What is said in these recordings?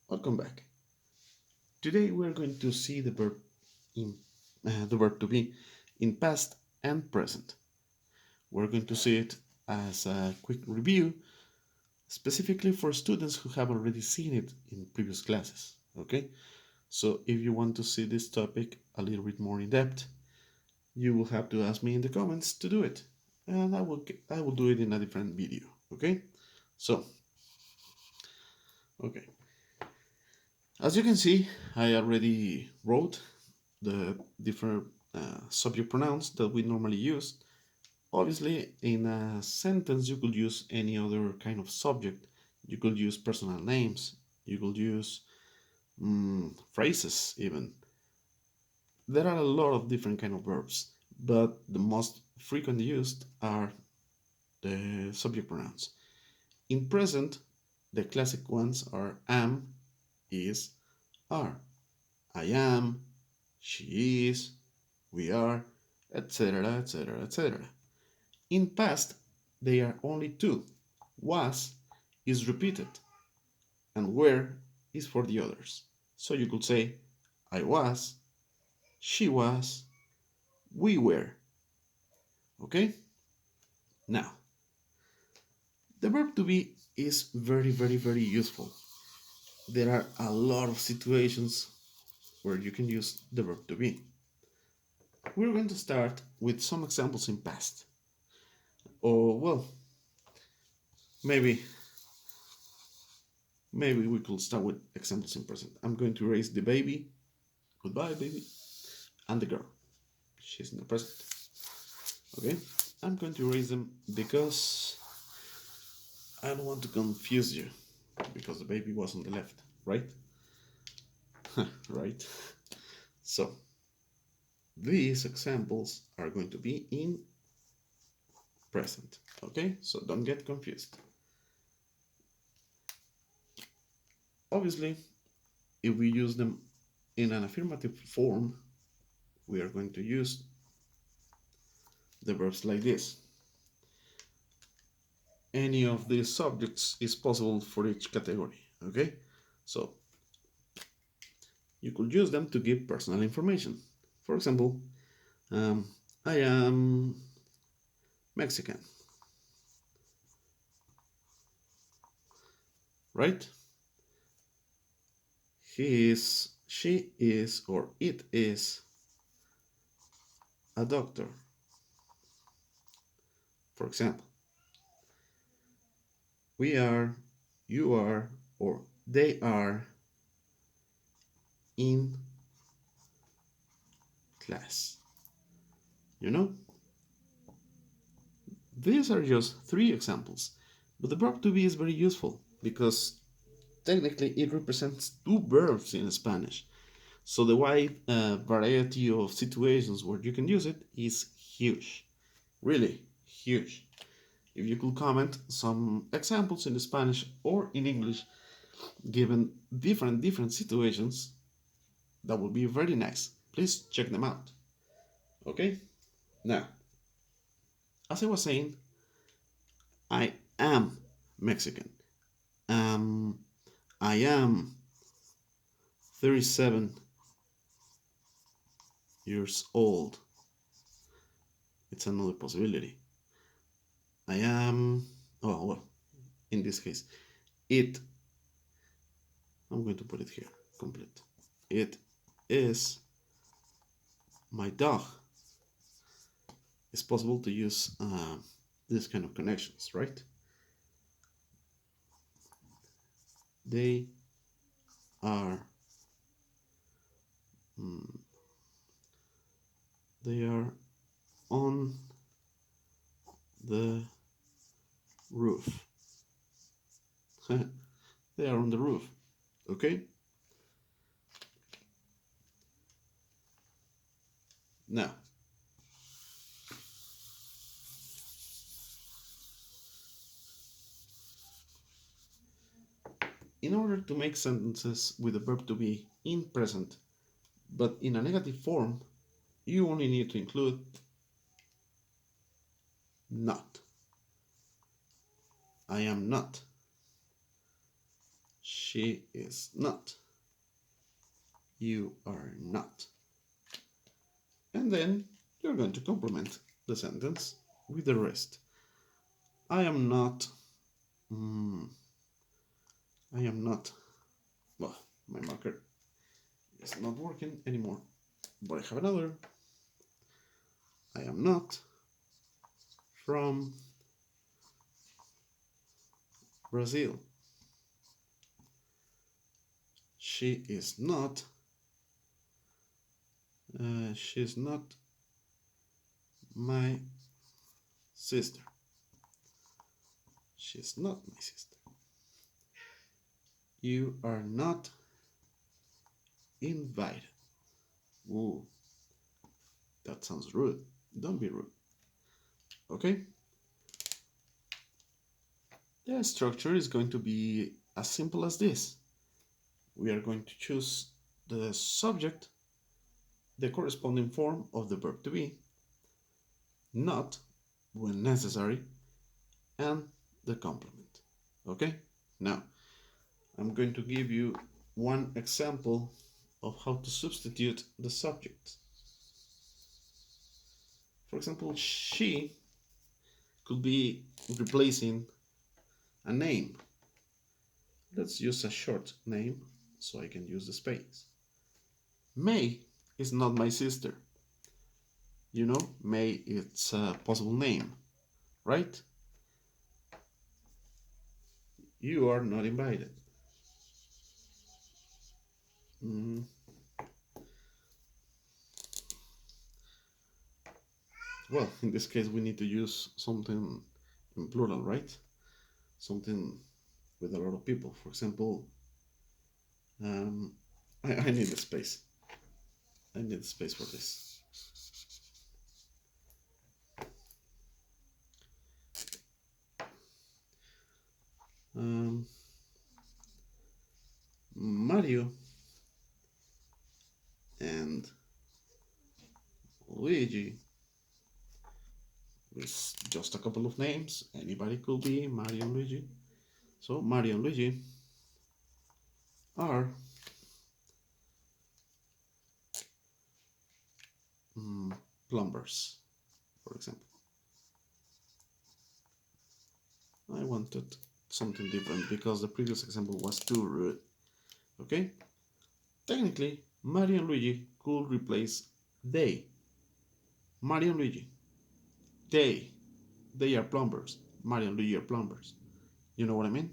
Welcome back. Today we're going to see in the verb to be in past and present. We're going to see it as a quick review, specifically for students who have already seen it in previous classes. Okay, so if you want to see this topic a little bit more in depth, you will have to ask me in the comments to do it, and I will do it in a different video. Okay, so okay. As you can see, I already wrote the different subject pronouns that we normally use. Obviously, in a sentence, you could use any other kind of subject. You could use personal names. You could use phrases even. There are a lot of different kind of verbs, but the most frequently used are the subject pronouns. In present, the classic ones are am, is, are. I am, she is, we are, etc., etc., etc. In past, they are only two. Was is repeated, and were is for the others. So you could say, I was, she was, we were. Okay? Now, the verb to be is very, very, very useful. There are a lot of situations where you can use the verb to be. We're going to start with some examples in past. Or, well, maybe we could start with examples in present. I'm going to raise the baby. Goodbye, baby. And the girl. She's in the present. Okay? I'm going to raise them because I don't want to confuse you. Because the baby was on the left, right? Right? So, these examples are going to be in present. Okay? So don't get confused. Obviously, if we use them in an affirmative form, we are going to use the verbs like this. Any of these subjects is possible for each category. Okay? So, you could use them to give personal information. For example, I am Mexican. Right? He is, she is, or it is a doctor. For example, we are, you are, or they are in class. You know? These are just three examples, but the verb to be is very useful because technically it represents two verbs in Spanish. So the wide variety of situations where you can use it is huge. Really huge. If you could comment some examples in Spanish or in English, given different situations, that would be very nice. Please check them out. Okay? Now, as I was saying, I am Mexican. Um, I am 37 years old. It's another possibility. I am, oh, well, in this case, it, I'm going to put it here, complete. It is my dog. It's possible to use this kind of connections, right? They are mm, they are on the roof. They are on the roof. Okay? Now, in order to make sentences with the verb to be in present, but in a negative form, you only need to include not. I am not. She is not. You are not. And then you're going to complement the sentence with the rest. I am not. Mm, I am not. Well, my marker is not working anymore. But I have another. I am not from Brazil. She is not. She's not my sister. She's not my sister. You are not invited. Ooh, that sounds rude. Don't be rude. Okay? The structure is going to be as simple as this. We are going to choose the subject, the corresponding form of the verb to be, not when necessary, and the complement. Okay? Now, I'm going to give you one example of how to substitute the subject. For example, she could be replacing a name. Let's use a short name so I can use the space. May is not my sister. You know, May it's a possible name, right? You are not invited. Mm, well, in this case, we need to use something in plural, right? Something with a lot of people. For example, um, I need a space. I need space for this. Um, Mario and Luigi with just a couple of names. Anybody could be Mario and Luigi. So Mario and Luigi are plumbers, for example. I wanted something different because the previous example was too rude. Okay? Technically, Mario and Luigi could replace they. Mario and Luigi. They. They are plumbers. Mario and Luigi are plumbers. You know what I mean?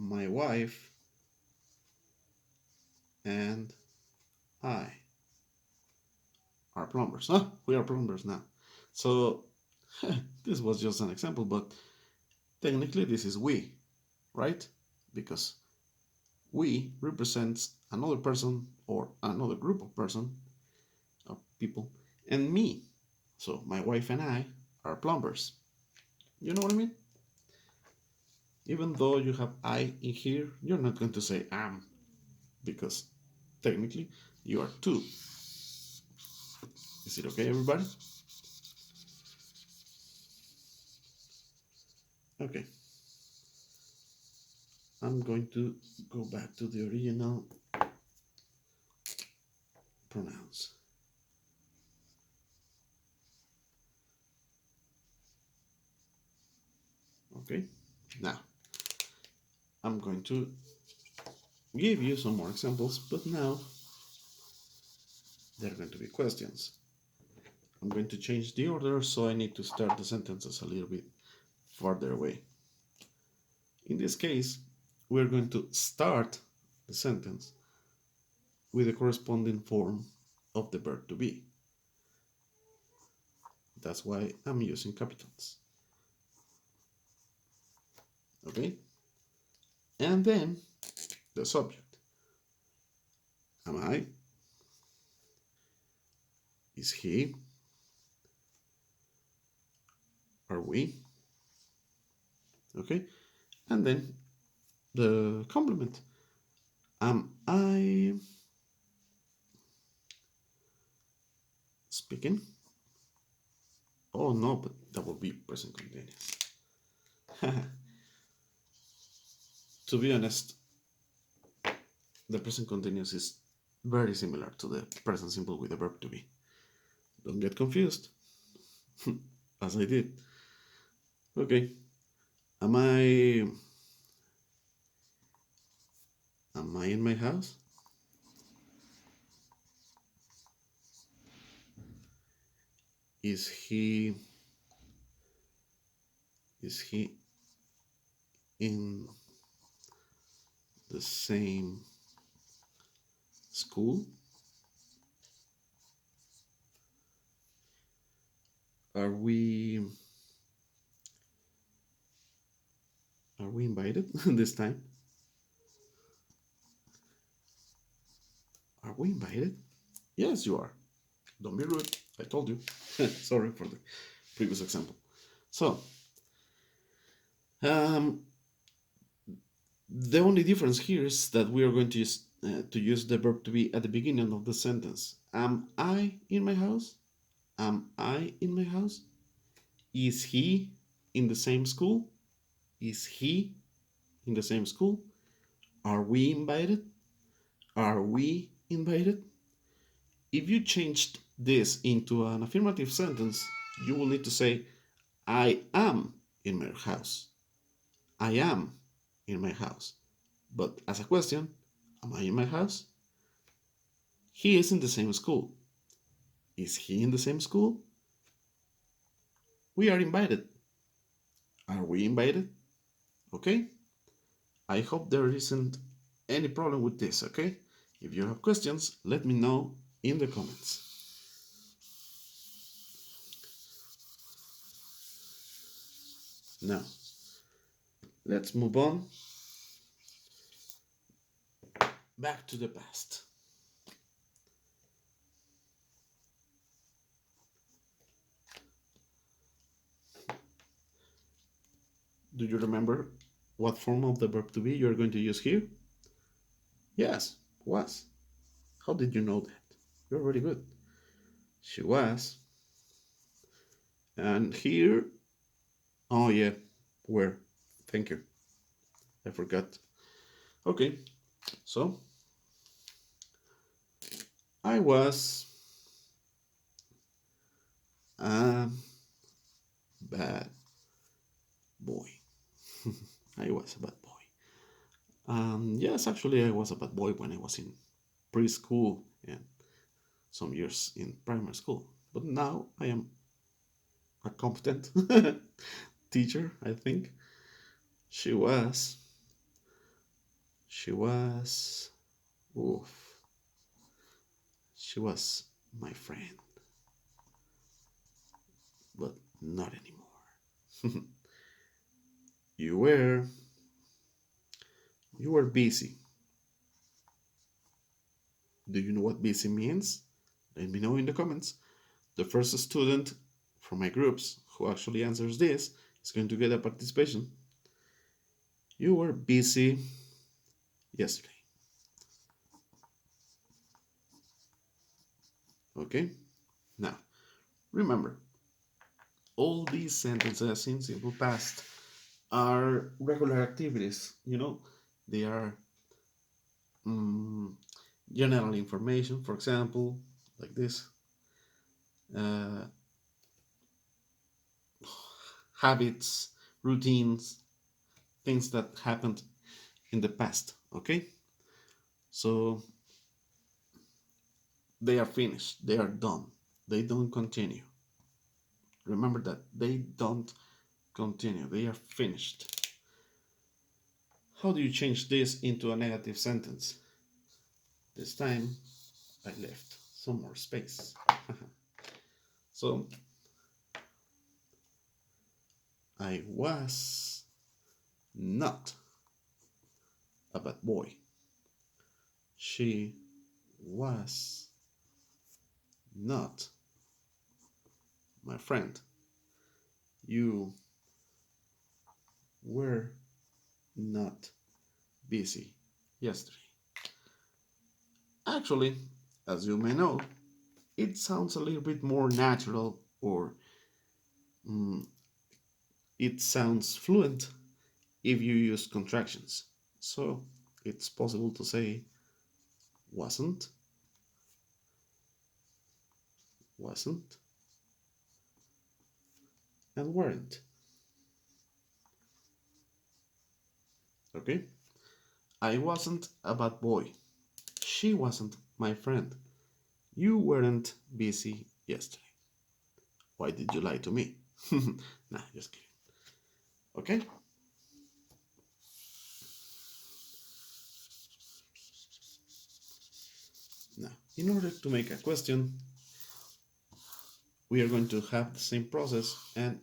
My wife and I are plumbers. Huh? We are plumbers now. So this was just an example, but technically this is we, right? Because we represents another person or another group of person of people and me. So my wife and I are plumbers. You know what I mean? Even though you have I in here, you're not going to say am because technically you are two. Is it okay, everybody? Okay. I'm going to go back to the original pronouns. Okay. Now, I'm going to give you some more examples, but now they're going to be questions. I'm going to change the order, so I need to start the sentences a little bit farther away. In this case, we're going to start the sentence with the corresponding form of the verb to be. That's why I'm using capitals. Okay? And then the subject. Am I? Is he? Are we? Okay. And then the complement. Am I speaking? Oh no, but that will be present continuous. To be honest, the present continuous is very similar to the present simple with the verb to be. Don't get confused, as I did. Okay. Am I in my house? Is he in the same school? Are we invited this time? Are we invited? Yes, you are. Don't be rude. I told you. Sorry for the previous example. So, um, the only difference here is that we are going to use the verb to be at the beginning of the sentence. Am I in my house? Am I in my house? Is he in the same school? Is he in the same school? Are we invited? Are we invited? If you changed this into an affirmative sentence, you will need to say, I am in my house. I am in my house. But as a question, am I in my house? He is in the same school. Is he in the same school? We are invited. Are we invited? Okay? I hope there isn't any problem with this, okay? If you have questions, let me know in the comments. Now, let's move on back to the past. Do you remember what form of the verb to be you're going to use here? Yes, was. How did you know that? You're very good. She was. And here, oh yeah, where? Thank you. I forgot. Okay, so I was a bad boy. I was a bad boy. Yes, actually, I was a bad boy when I was in preschool and some years in primary school. But now I am a competent teacher, I think. She was. She was. Oof. She was my friend, but not anymore. you were. You were busy. Do you know what busy means? Let me know in the comments. The first student from my groups who actually answers this is going to get a participation. You were busy yesterday. Okay? Now, remember, all these sentences in simple past are regular activities. They are um, general information, for example, like this. Uh, Habits, routines, things that happened in the past. Okay? So they are finished, they are done, they don't continue. Remember that they don't continue, they are finished. How do you change this into a negative sentence? This time I left some more space. So I was not a bad boy. She was not my friend. You were not busy yesterday. Actually, as you may know, it sounds a little bit more natural, or mm, it sounds fluent if you use contractions. So it's possible to say wasn't, wasn't, and weren't. Okay? I wasn't a bad boy. She wasn't my friend. You weren't busy yesterday. Why did you lie to me? Nah, just kidding. Okay? Now, in order to make a question, we are going to have the same process and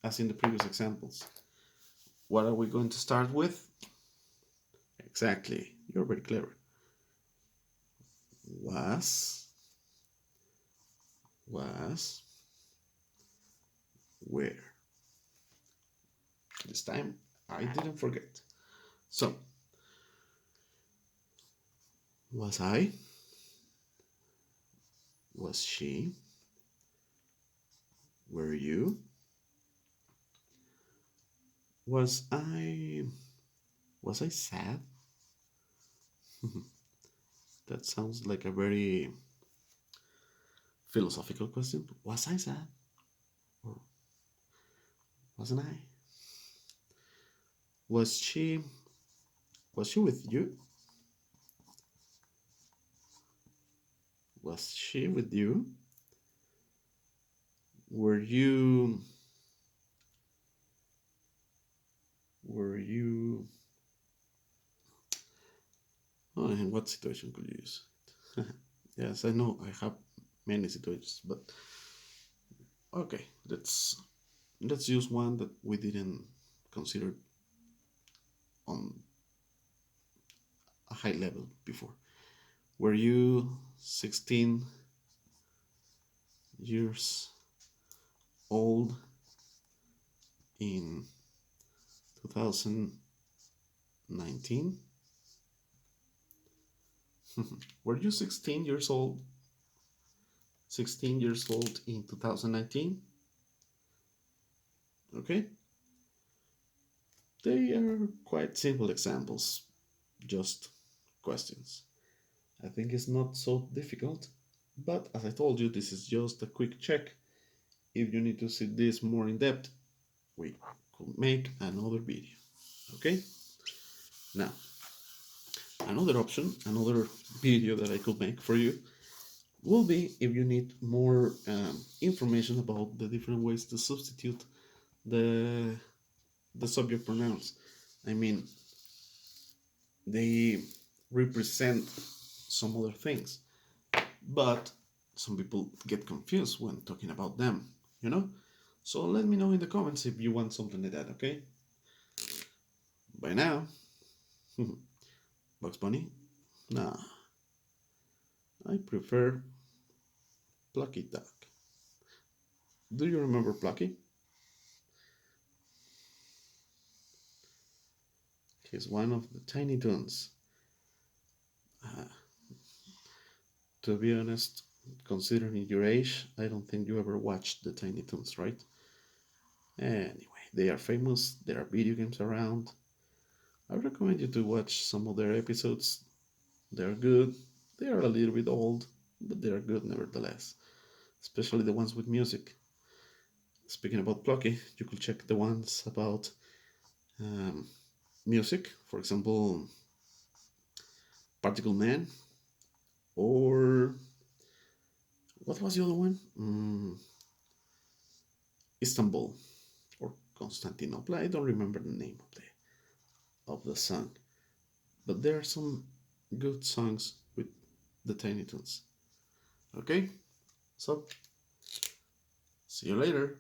as in the previous examples. What are we going to start with? Exactly. You're very clever. Was, was, where. This time I didn't forget. So, was I? Was she? Were you? Was I? Was I sad? That sounds like a very philosophical question. Was I sad? Or wasn't I? Was she? Was she with you? Was she with you? Were you? Were you? Oh, in what situation could you use it? Yes, I know I have many situations, but okay, let's use one that we didn't consider on a high level before. Were you 16 years old in 2019? Were you 16 years old? 16 years old in 2019? Okay, they are quite simple examples, just questions. I think it's not so difficult, but as I told you, this is just a quick check. If you need to see this more in depth, we could make another video. Okay? Now, another option, another video that I could make for you will be if you need more information about the different ways to substitute the subject pronouns. I mean, they represent some other things, but some people get confused when talking about them, you know? So let me know in the comments if you want something like that, okay? By now, Bugs Bunny? Nah, I prefer Plucky Duck. Do you remember Plucky? He's one of the Tiny Toons. Uh, to be honest, considering your age, I don't think you ever watched the Tiny Toons, right? Anyway, they are famous, there are video games around. I recommend you to watch some of their episodes. They're good. They are a little bit old, but they are good nevertheless, especially the ones with music. Speaking about Plucky, you could check the ones about um, music, for example, Particle Man, or what was the other one? Istanbul or Constantinople. I don't remember the name of the song, but there are some good songs with the Tiny Toons. Okay, so see you later.